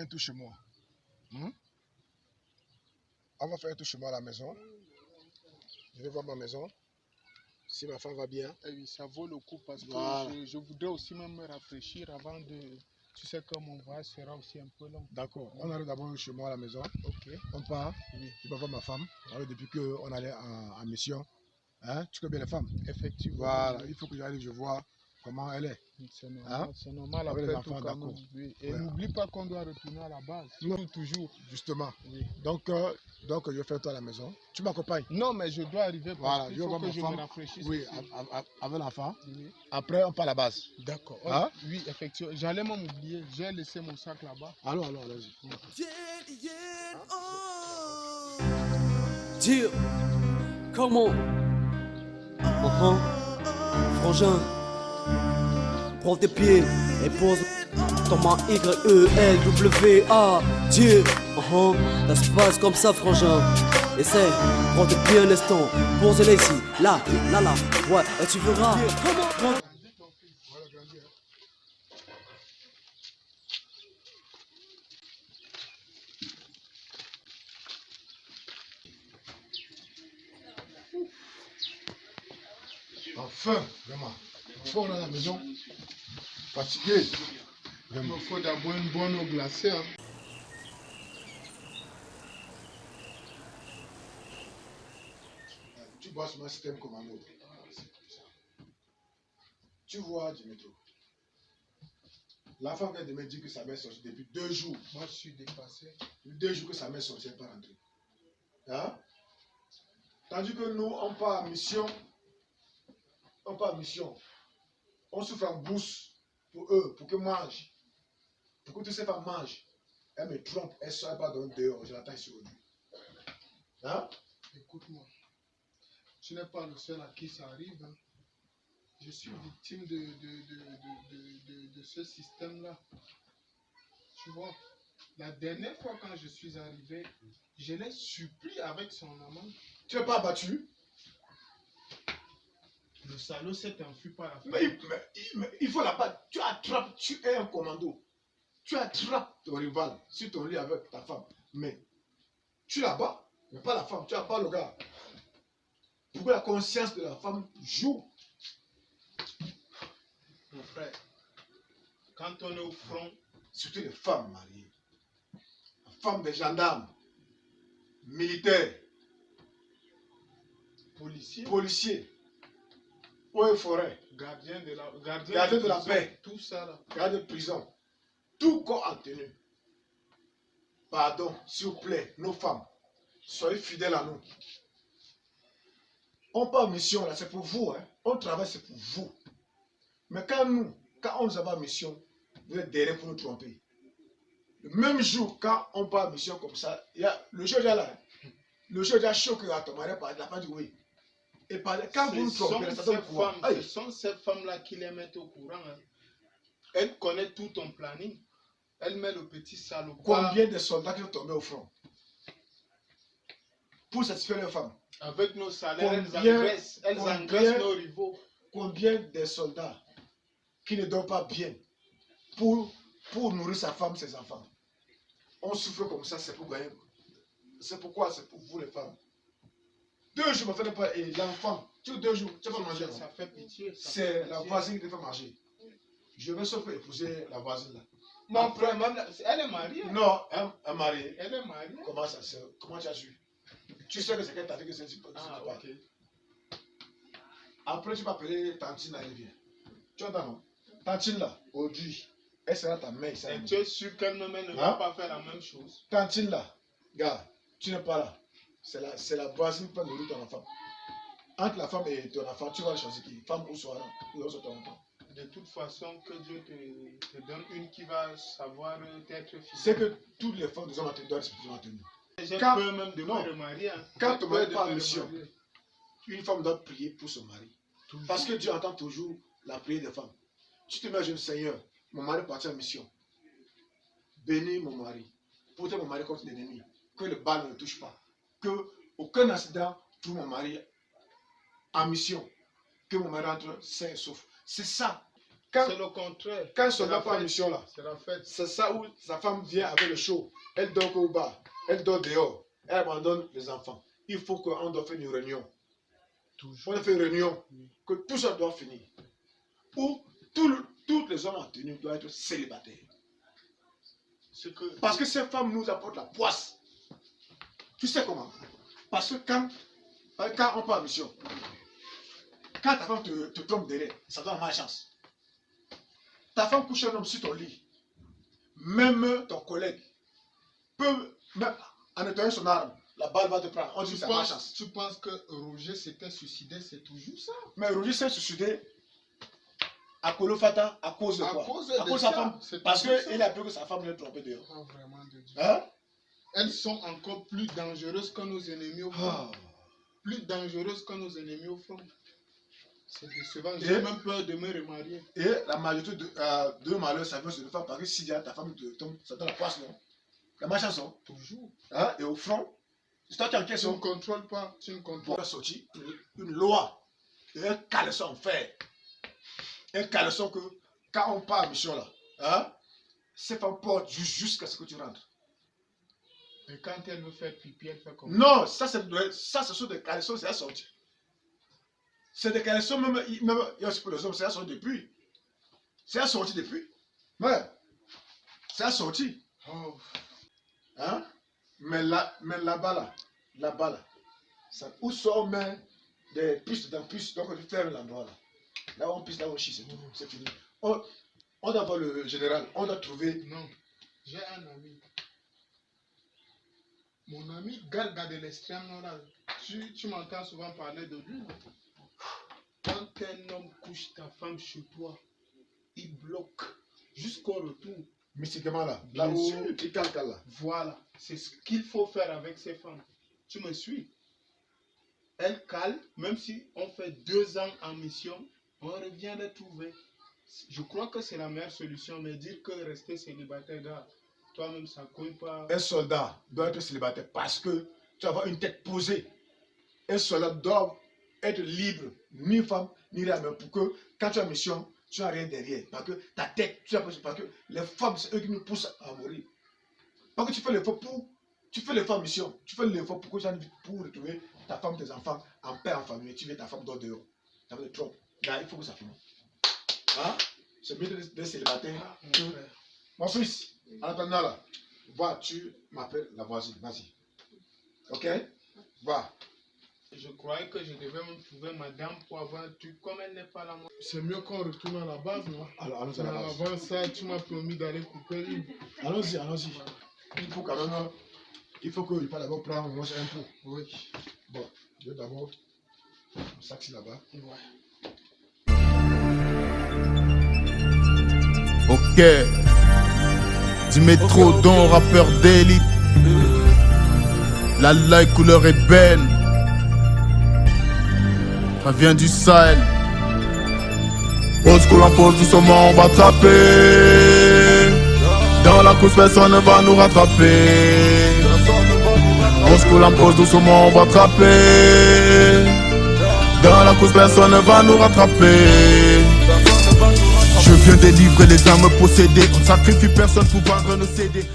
un tour chez moi. On va faire un tour chez moi à la maison. Je vais voir ma maison. Si ma femme va bien. Et oui, ça vaut le coup parce que Voilà. je voudrais aussi même me rafraîchir avant de... Tu sais que mon voyage sera aussi un peu long. D'accord. On arrive d'abord chez moi à la maison. Ok. On part. Oui. Je vais voir ma femme. Alors, depuis qu'on allait en mission. Hein? Tu connais bien les femmes. Effectivement. Voilà. Il faut que j'arrive, je vois comment elle est. C'est normal, c'est normal. Avec Après les enfants, tout, quand même. d'accord. Oui. Et Ouais. n'oublie pas qu'on doit retourner à la base. Non. Toujours. Justement. Oui. Donc, je vais faire toi à la maison. Tu m'accompagnes? Non, mais je dois arriver parce Voilà. qu'il Je vais faut voir que ma je femme. me rafraîchisse. Oui, avec l'enfant. Oui. Après, on part à la base. D'accord. Hein? Oui, effectivement. J'allais même oublier. J'ai laissé mon sac là-bas. Alors, allez-y. Dire comment Frangin, prends tes pieds et pose ton main Y-E-L-W-A. Dire ça se passe comme ça, frangin. Essaye, prends tes pieds un instant, pose-les ici, là, ouais, et tu verras. Comment Enfin, vraiment. Enfin, on est à la maison. Fatigué. Il me faut d'abord une bonne eau glacée. Hein. Tu vois sur mon système commando. Tu vois, Dimitro. La femme vient de me dire que sa mère sortit depuis 2 jours. Moi, je suis dépassé. 2 jours que sa mère sortit, elle n'est pas rentrée. Hein? Tandis que nous, on part en mission. On part en mission. On souffre en bourse pour eux, pour qu'ils mangent. Pour que toutes ces femmes mangent. Elle me trompe, elle ne sort pas dans dehors. Je l'attends ici aujourd'hui. Hein? Écoute-moi. Tu n'es pas le seul à qui ça arrive. Hein. Je suis victime de ce système-là. Tu vois, la dernière fois quand je suis arrivé, je l'ai supplié avec son amant. Tu n'es pas abattu? Le salaud s'est enfui par la fin. Mais il faut la battre. Tu attrapes, tu es un commando. Tu attrapes ton rival sur ton lit avec ta femme. Mais tu la bats, mais pas la femme. Tu abattes le gars. Pour que la conscience de la femme joue. Mon frère, quand on est au front, Surtout les femmes mariées. Les femmes des gendarmes, militaires, policiers, eaux et forêts, gardien de la prison, paix, tout ça là. gardien de prison, tout corps en tenue. Pardon, s'il vous plaît, nos femmes, soyez fidèles à nous. On part en mission là, c'est pour vous, hein. On travaille, c'est pour vous. Mais quand on nous a en mission, vous êtes derrière pour nous tromper. Le même jour, quand on part en mission comme ça, il y a le jeu là. Le jeu déjà choqué à ton mari par la femme dit oui. Et quand vous nous trompez, ça donne quoi? Ce sont ces femmes-là qui les mettent au courant. Hein. Elles connaissent tout ton planning. Elles mettent le petit salopard. Combien de soldats qui sont tombés au front pour satisfaire leurs femmes? Avec nos salaires, elles engraissent nos rivaux. Combien de soldats qui ne dorment pas bien pour nourrir sa femme, ses enfants? On souffre comme ça, c'est pour gagner. C'est pourquoi c'est pour vous les femmes. 2 jours, ma femme n'est pas. Et l'enfant, 2 jours, tu vas manger. Ça fait pitié. C'est la voisine qui te fait manger. Je vais sauf épouser la voisine là. Mon frère, elle est mariée. Non, elle est mariée. Elle est mariée. Comment tu as su? Tu sais que c'est qu'elle t'a dit que c'est pas. Ah, ok. Après, tu vas appeler Tantine là, elle vient. Tu entends, non? Tantine là, aujourd'hui, elle sera ta mère. Et tu es sûr qu'elle-même ne va pas faire la même chose? Tantine là, gars, tu n'es pas là. C'est la voisine qui va nourrir ton enfant. Entre la femme et ton enfant, tu vas choisir qui? Femme ou soir, ou ton enfant. De toute façon, que Dieu te donne une qui va savoir être fidèle. C'est que toutes les femmes de hommes doivent respecter tenue. J'ai peur même de me remarier. Hein. Quand ton mari n'est pas en mission, une femme doit prier pour son mari. Toujours. Parce que Dieu entend toujours la prière des femmes. Tu te mets à jeune Seigneur, mon mari partit en mission. Bénis mon mari. Protège mon mari contre l'ennemi. Que le bal ne le touche pas. Que aucun incident trouve mon mari en mission. Que mon mari entre sain et sauf. C'est ça. C'est le contraire. Quand un C'est soldat la part en fête. mission là, C'est la fête. c'est ça où sa femme vient avec le chaud. Elle dort au bas, elle dort dehors, elle abandonne les enfants. Il faut qu'on doit faire une réunion. Toujours. On a fait une réunion, que tout ça doit finir. Où tous les hommes en tenue doivent être célibataires. Parce que ces femmes nous apportent la poisse. Tu sais comment? Parce que quand on part en mission, quand ta femme te tombe derrière, ça donne malchance. Ta femme couche un homme sur ton lit. Même ton collègue peut, même en nettoyant son arme, la balle va te prendre. On dit que c'est malchance. Tu penses que Roger s'était suicidé, c'est toujours ça? Mais Roger s'est suicidé à Kolofata à cause de quoi? À cause de sa femme. Parce qu'il a peur que sa femme l'ait trompé dehors. Oh, vraiment de Dieu. Hein? Elles sont encore plus dangereuses que nos ennemis au front. Plus dangereuses que nos ennemis au front. C'est décevant. J'ai même peur de me remarier. Et la majorité de malheurs, ça vient se le faire parce que si ta femme te tombe, ça donne la poisse, non? La malchance, non? Toujours. Hein? Et au front, c'est toi qui enquêtes. Tu ne contrôles pas. Tu ne contrôles pas. On a sorti une loi et un caleçon en fer. Un caleçon que quand on part en mission là, hein, c'est pas porte jusqu'à ce que tu rentres. Et quand elle veut faire pipi, elle fait comment? Non, ça ce sont des caleçons, c'est assorti. C'est des caleçons, même il y a aussi pour les hommes, c'est assorti depuis. C'est assorti depuis. Ouais. C'est assorti. Oh. Hein? Mais là-bas, ça, où sont on met des pistes dans pistes, donc on ferme l'endroit là. Là on pisse, là on chie, c'est tout, c'est fini. On doit voir le général, on doit trouver. Non, j'ai un ami. Mon ami Galga de l'extrême nord, tu m'entends souvent parler de lui. Quand un homme couche ta femme chez toi, il bloque jusqu'au retour. Mystiquement là, Bien là où sûr. il calque là. Voilà, c'est ce qu'il faut faire avec ces femmes. Tu me suis? Elles calent, même si on fait 2 ans en mission, on revient les trouver. Je crois que c'est la meilleure solution, mais dire que rester célibataire, gars, toi-même ça compte pas. Un soldat doit être célibataire parce que tu vas avoir une tête posée. Un soldat doit être libre, ni femme, ni rien, pour que quand tu as mission, tu n'as rien derrière. Parce que ta tête, parce que les femmes, c'est eux qui nous poussent à mourir. Parce que tu fais l'effort en mission, tu fais l'effort pour retrouver ta femme, tes enfants en paix, en famille. Tu veux ta femme dehors dehors. Ça veut dire trop. Là, il faut que ça finisse. Hein? C'est mieux d'être célibataire. Mon fils, en attendant là, va, tu m'appelles la voisine, vas-y. Ok? Va. Je croyais que je devais me trouver madame pour avoir un truc. Comme elle n'est pas là, moi. C'est mieux qu'on retourne à la base, non? Alors, allons-y à la base. Avant ça, tu m'as promis d'aller couper une. Allons-y, allons-y. Il faut quand même. Il faut qu'il pas d'abord prendre un pot. Oui. Bon, je vais d'abord. Un sac là-bas. Ouais. Ok. Du métrodon, rappeur d'élite. La light couleur est belle. Ça vient du Sahel. Old school en pose, doucement on va attraper. Dans la course personne ne va nous rattraper. Old school en pose, doucement on va attraper. Dans la course personne ne va nous rattraper. Je viens délivrer les âmes possédées. On ne sacrifie personne pour vendre nos CD.